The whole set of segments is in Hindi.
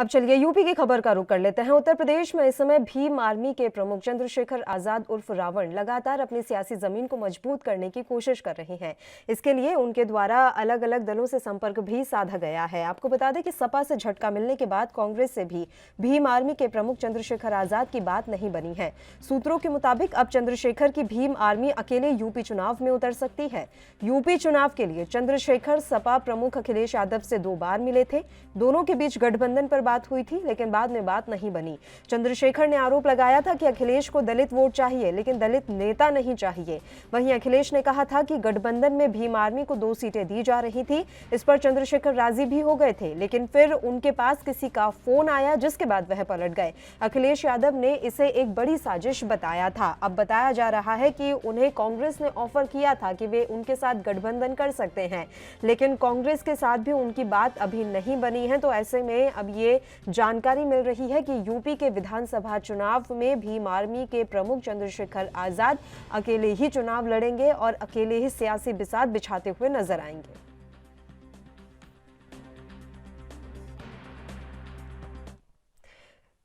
अब चलिए यूपी की खबर का रुख कर लेते हैं। उत्तर प्रदेश में इस समय भीम आर्मी के प्रमुख चंद्रशेखर आजाद उर्फ रावण लगातार अपनी सियासी जमीन को मजबूत करने की कोशिश कर रहे हैं। इसके लिए उनके द्वारा अलग अलग दलों से संपर्क भी साधा गया है। आपको बता दें कि सपा से झटका मिलने के बाद कांग्रेस से भी भीम आर्मी के प्रमुख चंद्रशेखर आजाद की बात नहीं बनी है। सूत्रों के मुताबिक अब चंद्रशेखर की भीम आर्मी अकेले यूपी चुनाव में उतर सकती है। यूपी चुनाव के लिए चंद्रशेखर सपा प्रमुख अखिलेश यादव से 2 बार मिले थे। दोनों के बीच गठबंधन पर बात हुई थी, लेकिन बाद में बात नहीं बनी। चंद्रशेखर ने आरोप लगाया था कि अखिलेश को दलित वोट चाहिए, लेकिन दलित नेता नहीं चाहिए। वहीं अखिलेश ने कहा था कि गठबंधन में भीम आर्मी को 2 सीटें दी जा रही थी। इस पर चंद्रशेखर राजी भी हो गए थे, लेकिन फिर उनके पास किसी का फोन आया, जिसके बाद वह पलट गए। अखिलेश यादव ने इसे एक बड़ी साजिश बताया था। अब बताया जा रहा है कि उन्हें कांग्रेस ने ऑफर किया था कि वे उनके साथ गठबंधन कर सकते हैं, लेकिन कांग्रेस के साथ भी उनकी बात अभी नहीं बनी है। तो ऐसे में अब ये जानकारी मिल रही है कि यूपी के विधानसभा चुनाव में भीम आर्मी के प्रमुख चंद्रशेखर आजाद अकेले ही चुनाव लड़ेंगे और अकेले ही सियासी बिसात बिछाते हुए नजर आएंगे।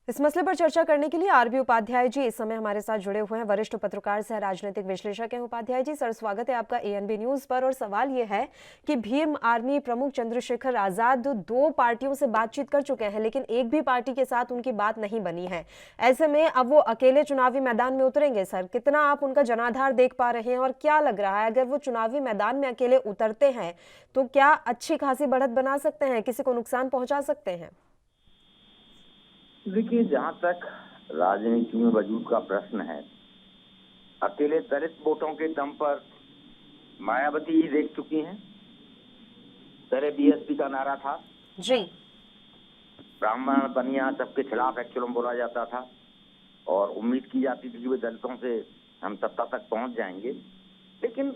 इस मसले पर चर्चा करने के लिए आरबी उपाध्याय जी इस समय हमारे साथ जुड़े हुए हैं। वरिष्ठ पत्रकार सह राजनीतिक विश्लेषक हैं उपाध्याय जी। सर, स्वागत है आपका एएनबी न्यूज पर। और सवाल यह है कि भीम आर्मी प्रमुख चंद्रशेखर आजाद 2 पार्टियों से बातचीत कर चुके हैं, लेकिन एक भी पार्टी के साथ उनकी बात नहीं बनी है। ऐसे में अब वो अकेले चुनावी मैदान में उतरेंगे। सर, कितना आप उनका जनाधार देख पा रहे हैं और क्या लग रहा है, अगर वो चुनावी मैदान में अकेले उतरते हैं तो क्या अच्छी खासी बढ़त बना सकते हैं, किसी को नुकसान पहुंचा सकते हैं? देखिए, जहां तक राजनीति में वजूद का प्रश्न है, अकेले दलित वोटों के दम पर मायावती ही देख चुकी हैं। पहले बीएसपी का नारा था जी, ब्राह्मण बनिया सबके खिलाफ एक्चुअल में बोला जाता था और उम्मीद की जाती थी कि वे दलितों से हम सत्ता तक पहुंच जाएंगे। लेकिन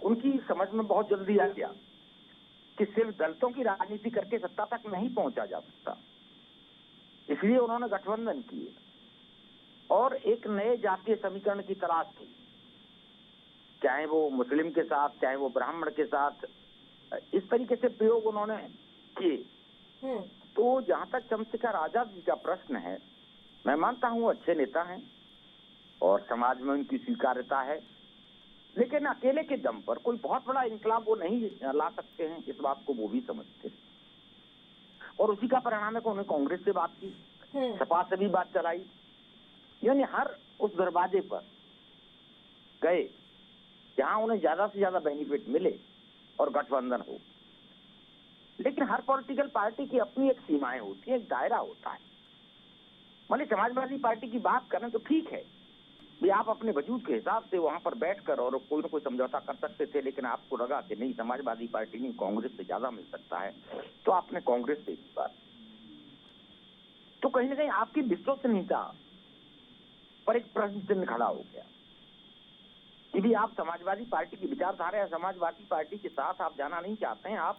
उनकी समझ में बहुत जल्दी आ गया कि सिर्फ दलितों की राजनीति करके सत्ता तक नहीं पहुंचा जा सकता। इसलिए उन्होंने गठबंधन किए और एक नए जातीय समीकरण की तलाश की, चाहे वो मुस्लिम के साथ, चाहे वो ब्राह्मण के साथ। इस तरीके से प्रयोग उन्होंने किए। तो जहां तक चंद्रशेखर आजाद जी का प्रश्न है, मैं मानता हूं अच्छे नेता हैं और समाज में उनकी स्वीकार्यता है, लेकिन अकेले के दम पर कोई बहुत बड़ा इनकलाब वो नहीं ला सकते हैं। इस बात को वो भी समझते हैं और उसी का परिणाम है कि उन्होंने कांग्रेस से बात की, सपा से भी बात चलाई, यानी हर उस दरवाजे पर गए जहां उन्हें ज्यादा से ज्यादा बेनिफिट मिले और गठबंधन हो। लेकिन हर पॉलिटिकल पार्टी की अपनी एक सीमाएं होती है, एक दायरा होता है। मान समाजवादी पार्टी की बात करें तो ठीक है भी, आप अपने वजूद के हिसाब से वहां पर बैठकर और कोई ना कोई समझौता कर सकते थे, लेकिन आपको लगा कि नहीं, समाजवादी पार्टी नहीं, कांग्रेस से ज्यादा मिल सकता है, तो आपने कांग्रेस से इस बात। तो कहीं ना कहीं आपकी विश्वसनीयता पर एक प्रश्न चिन्ह खड़ा हो गया कि भी आप समाजवादी पार्टी की विचारधारा या समाजवादी पार्टी के साथ आप जाना नहीं चाहते हैं। आप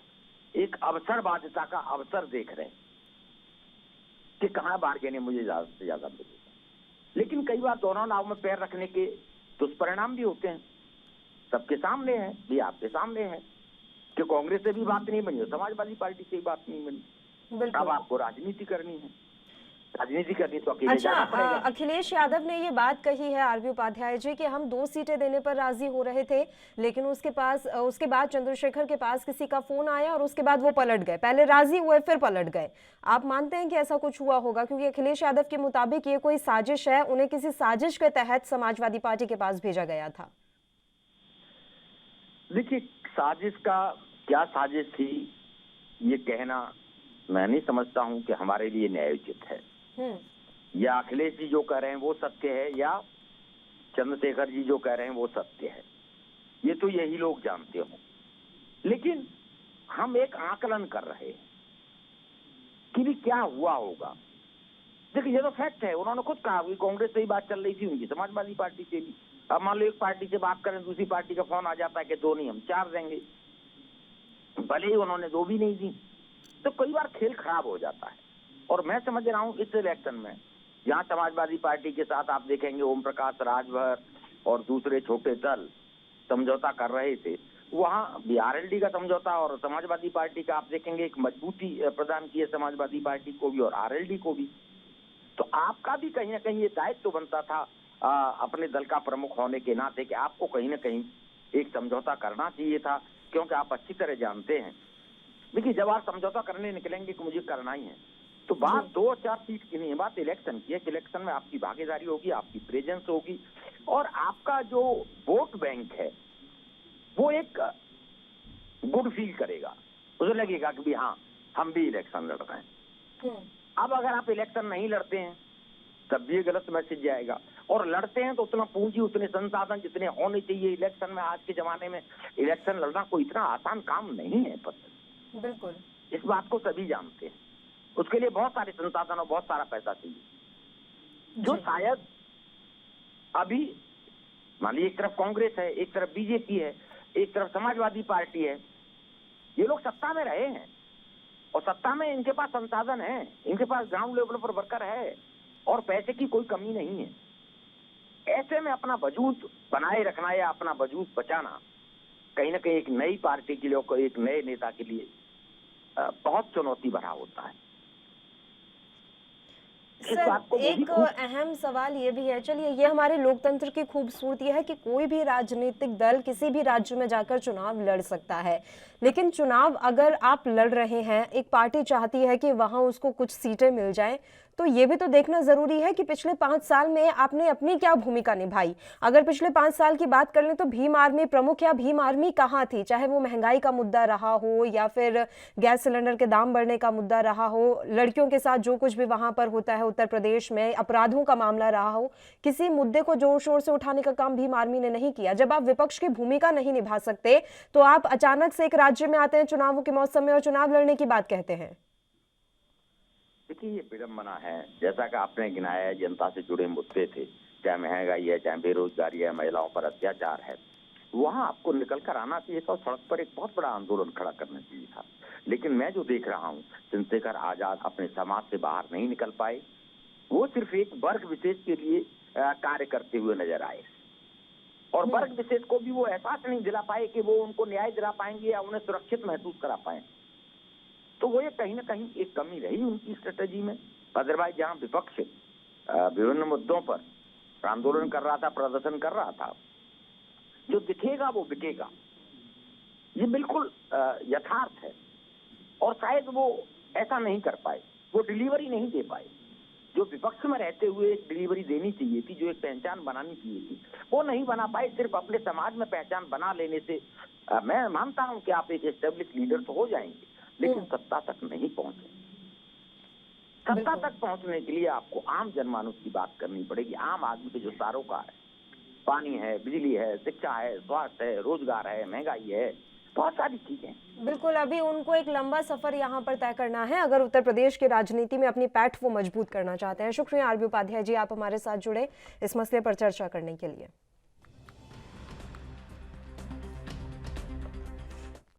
एक अवसरवादिता का अवसर देख रहे हैं कि कहां बार्गेनिंग है, मुझे ज्यादा से ज्यादा मिलेगा। लेकिन कई बार दोनों नाव में पैर रखने के दुष्परिणाम भी होते हैं। सबके सामने है, भी आपके सामने है कि कांग्रेस से भी बात नहीं बनी और समाजवादी पार्टी से भी बात नहीं बनी। अब आपको राजनीति करनी है, राजनीति करनी तो अकेले जाना पड़ेगा। अखिलेश यादव ने ये बात कही है आरबी उपाध्याय जी कि हम 2 सीटें देने पर राजी हो रहे थे, लेकिन उसके बाद चंद्रशेखर के पास किसी का फोन आया और उसके बाद वो पलट गए। पहले राजी हुए, फिर पलट गए। आप मानते हैं कि ऐसा कुछ हुआ होगा? क्योंकि अखिलेश यादव के मुताबिक ये कोई साजिश है, उन्हें किसी साजिश के तहत समाजवादी पार्टी के पास भेजा गया था। देखिए, साजिश का क्या साजिश थी ये कहना मैं नहीं समझता हूं कि हमारे लिए न्यायोचित है। या अखिलेश जी जो कह रहे हैं वो सत्य है, या चंद्रशेखर जी जो कह रहे हैं वो सत्य है, ये तो यही लोग जानते हो। लेकिन हम एक आकलन कर रहे हैं कि भी क्या हुआ होगा। देखिए, ये तो फैक्ट है। उन्होंने खुद कहा कि कांग्रेस से ही बात चल रही थी उनकी, समाजवादी पार्टी से भी। अब मान लो एक पार्टी से बात करें, दूसरी पार्टी का फोन आ जाता है कि 2 नहीं, हम 4 देंगे, भले ही उन्होंने 2 भी नहीं दी। तो कई बार खेल खराब हो जाता है। और मैं समझ रहा हूं इस इलेक्शन में जहां समाजवादी पार्टी के साथ आप देखेंगे ओम प्रकाश राजभर और दूसरे छोटे दल समझौता कर रहे थे, वहाँ भी आरएलडी का समझौता और समाजवादी पार्टी का आप देखेंगे एक मजबूती प्रदान की है समाजवादी पार्टी को भी और आरएलडी को भी। तो आपका भी कहीं ना कहीं ये दायित्व बनता था अपने दल का प्रमुख होने के नाते कि आपको कहीं ना कहीं एक समझौता करना चाहिए था, क्योंकि आप अच्छी तरह जानते हैं। देखिए, जब आप समझौता करने निकलेंगे कि मुझे करना ही है, तो बात 2 और 4 सीट की नहीं है, बात इलेक्शन की है कि इलेक्शन में आपकी भागीदारी होगी, आपकी प्रेजेंस होगी और आपका जो वोट बैंक है वो एक गुड फील करेगा, उसे लगेगा कि भी हाँ हम भी इलेक्शन लड़ रहे हैं। अब अगर आप इलेक्शन नहीं लड़ते हैं तब भी ये गलत मैसेज जाएगा, और लड़ते हैं तो उतना पूंजी उतने संसाधन जितने होने चाहिए इलेक्शन में। आज के जमाने में इलेक्शन लड़ना कोई इतना आसान काम नहीं है, पता बिल्कुल, इस बात को सभी जानते हैं। उसके लिए बहुत सारे संसाधन और बहुत सारा पैसा चाहिए, जो शायद अभी मान लीजिए एक तरफ कांग्रेस है, एक तरफ बीजेपी है, एक तरफ समाजवादी पार्टी है, ये लोग सत्ता में रहे हैं और सत्ता में इनके पास संसाधन है, इनके पास ग्राउंड लेवल पर वर्कर है और पैसे की कोई कमी नहीं है। ऐसे में अपना वजूद बनाए रखना या अपना वजूद बचाना कहीं ना कहीं एक नई पार्टी के लिए, एक नए नेता के लिए बहुत चुनौती भरा होता है। सर, एक अहम सवाल ये भी है, चलिए ये हमारे लोकतंत्र की खूबसूरती है कि कोई भी राजनीतिक दल किसी भी राज्य में जाकर चुनाव लड़ सकता है, लेकिन चुनाव अगर आप लड़ रहे हैं, एक पार्टी चाहती है कि वहां उसको कुछ सीटें मिल जाएं, तो ये भी तो देखना जरूरी है कि पिछले 5 साल में आपने अपनी क्या भूमिका निभाई। अगर पिछले 5 साल की बात कर लें तो भीम आर्मी प्रमुख या भीम आर्मी कहाँ थी, चाहे वो महंगाई का मुद्दा रहा हो या फिर गैस सिलेंडर के दाम बढ़ने का मुद्दा रहा हो, लड़कियों के साथ जो कुछ भी वहां पर होता है उत्तर प्रदेश में, अपराधों का मामला रहा हो, किसी मुद्दे को जोर शोर से उठाने का काम भीम आर्मी ने नहीं किया। जब आप विपक्ष की भूमिका नहीं निभा सकते तो आप अचानक से एक राज्य में आते हैं चुनावों के मौसम में और चुनाव लड़ने की बात कहते हैं। देखिए, ये विडंबना है, जैसा कि आपने गिनाया है, जनता से जुड़े मुद्दे थे, चाहे महंगाई है, चाहे बेरोजगारी है, महिलाओं पर अत्याचार है, वहां आपको निकल कर आना चाहिए था और सड़क पर एक बहुत बड़ा आंदोलन खड़ा करना चाहिए था। लेकिन मैं जो देख रहा हूँ, चंद्रशेखर आजाद अपने समाज से बाहर नहीं निकल पाए, वो सिर्फ एक वर्ग विशेष के लिए कार्य करते हुए नजर आए और वर्ग विशेष को भी वो एहसास नहीं दिला पाए कि वो उनको न्याय दिला पाएंगे या उन्हें सुरक्षित महसूस करा पाए। तो वो ये कहीं ना कहीं एक कमी रही उनकी स्ट्रेटेजी में। अदरवाइज जहां विपक्ष विभिन्न मुद्दों पर आंदोलन कर रहा था, प्रदर्शन कर रहा था, जो दिखेगा वो बिकेगा, ये बिल्कुल यथार्थ है। और शायद वो ऐसा नहीं कर पाए, वो डिलीवरी नहीं दे पाए जो विपक्ष में रहते हुए एक डिलीवरी देनी चाहिए थी, जो एक पहचान बनानी चाहिए थी, वो नहीं बना पाए। सिर्फ अपने समाज में पहचान बना लेने से मैं मानता हूं कि आप एक एस्टेब्लिश लीडर तो हो जाएंगे, लेकिन सत्ता तक नहीं पहुंचे। सत्ता तक पहुंचने के लिए आपको आम जनमानस की बात करनी पड़ेगी, आम आदमी के जो सरोकार है, पानी है, बिजली है, शिक्षा है, स्वास्थ्य है, रोजगार है, महंगाई है, बहुत सारी चीजें। बिल्कुल, अभी उनको एक लंबा सफर यहाँ पर तय करना है अगर उत्तर प्रदेश की राजनीति में अपनी पैठ वो मजबूत करना चाहते हैं। शुक्रिया आरबी उपाध्याय जी, आप हमारे साथ जुड़े इस मसले पर चर्चा करने के लिए।